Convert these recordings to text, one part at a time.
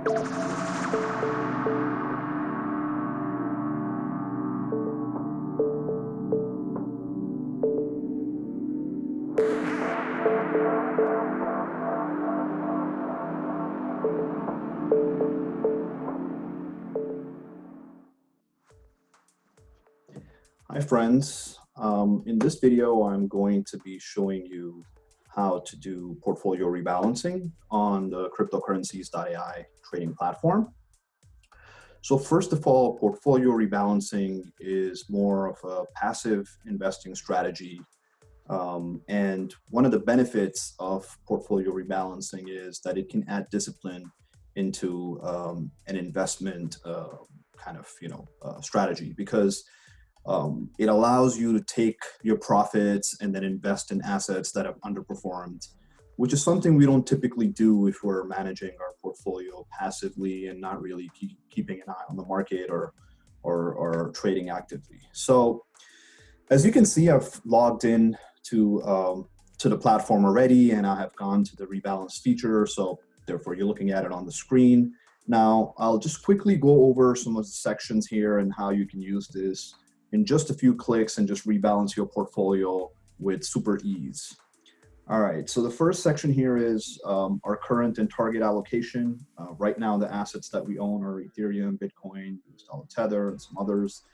Hi friends, in this video I'm going to be showing you how to do portfolio rebalancing on the Cryptocurrencies.Ai trading platform. So first of all, portfolio rebalancing is more of a passive investing strategy, and one of the benefits of portfolio rebalancing is that it can add discipline into an investment strategy, because it allows you to take your profits and then invest in assets that have underperformed, which is something we don't typically do if we're managing our portfolio passively and not really keeping an eye on the market or trading actively. So as you can see, I've logged in to the platform already, and I have gone to the rebalance feature. So therefore you're looking at it on the screen. Now I'll just quickly go over some of the sections here and how you can use this in just a few clicks and just rebalance your portfolio with super ease. All right, so the first section here is our current and target allocation. Right now, the assets that we own are Ethereum, Bitcoin, US dollar Tether, and some others.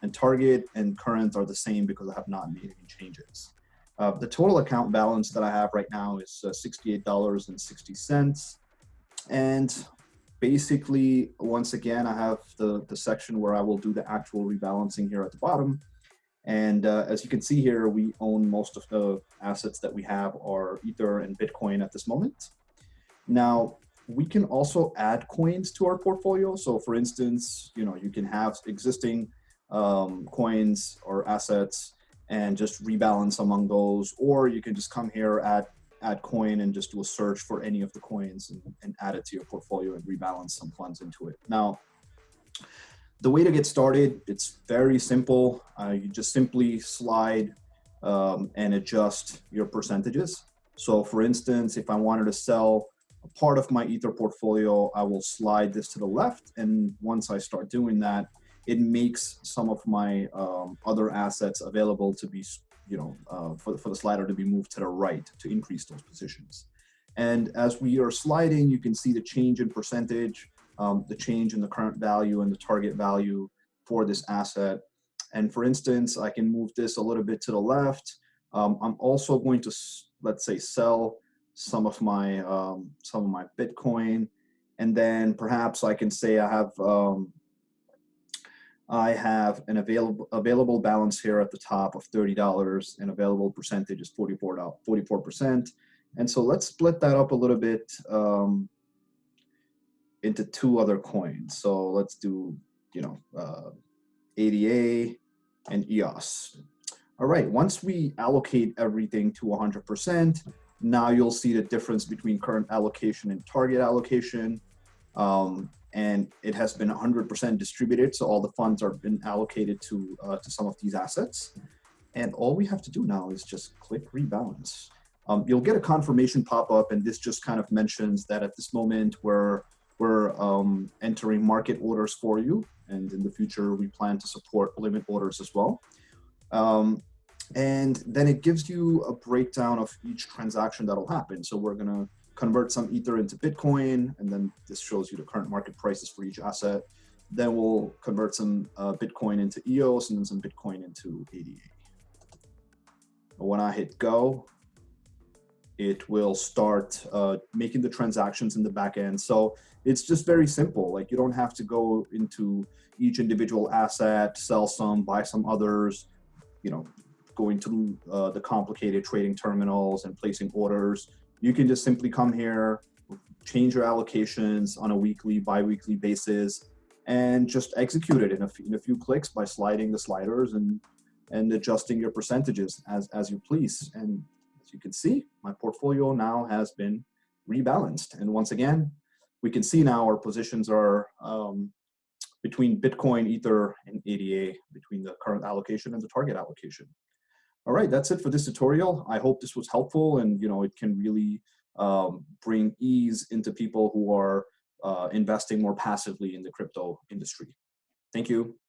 And target and current are the same because I have not made any changes. The total account balance that I have right now is $68.60. And basically, once again, I have the section where I will do the actual rebalancing here at the bottom. And as you can see here, we own most of the assets that we have are Ether and Bitcoin at this moment. Now, we can also add coins to our portfolio. So for instance, you can have existing coins or assets and just rebalance among those, or you can just come here, add coin, and just do a search for any of the coins and add it to your portfolio and rebalance some funds into it. Now, the way to get started, it's very simple. You just simply slide and adjust your percentages. So for instance, if I wanted to sell a part of my Ether portfolio, I will slide this to the left. And once I start doing that, it makes some of my other assets available to be, for the slider to be moved to the right to increase those positions. And as we are sliding, you can see the change in percentage, the change in the current value and the target value for this asset. And for instance, I can move this a little bit to the left. I'm also going to, let's say, sell some of my Bitcoin, and then perhaps I can say I have an available balance here at the top of $30, and available percentage is 44%. And so let's split that up a little bit into two other coins. So let's do, ADA and EOS. All right, once we allocate everything to 100%, now you'll see the difference between current allocation and target allocation. And it has been 100% distributed, so all the funds are been allocated to some of these assets. And all we have to do now is just click rebalance. You'll get a confirmation pop-up, and this just kind of mentions that at this moment we're entering market orders for you, and in the future we plan to support limit orders as well. And then it gives you a breakdown of each transaction that'll happen. So we're gonna convert some Ether into Bitcoin, and then this shows you the current market prices for each asset. Then we'll convert some Bitcoin into EOS, and then some Bitcoin into ADA. When I hit go, it will start making the transactions in the back end. So it's just very simple. Like, you don't have to go into each individual asset, sell some, buy some others, going to the complicated trading terminals and placing orders. You can just simply come here, change your allocations on a weekly, bi-weekly basis, and just execute it in a few clicks by sliding the sliders and adjusting your percentages as you please. And as you can see, my portfolio now has been rebalanced. And once again, we can see now our positions are between Bitcoin, Ether, and ADA, between the current allocation and the target allocation. All right, that's it for this tutorial. I hope this was helpful, and it can really bring ease into people who are investing more passively in the crypto industry. Thank you.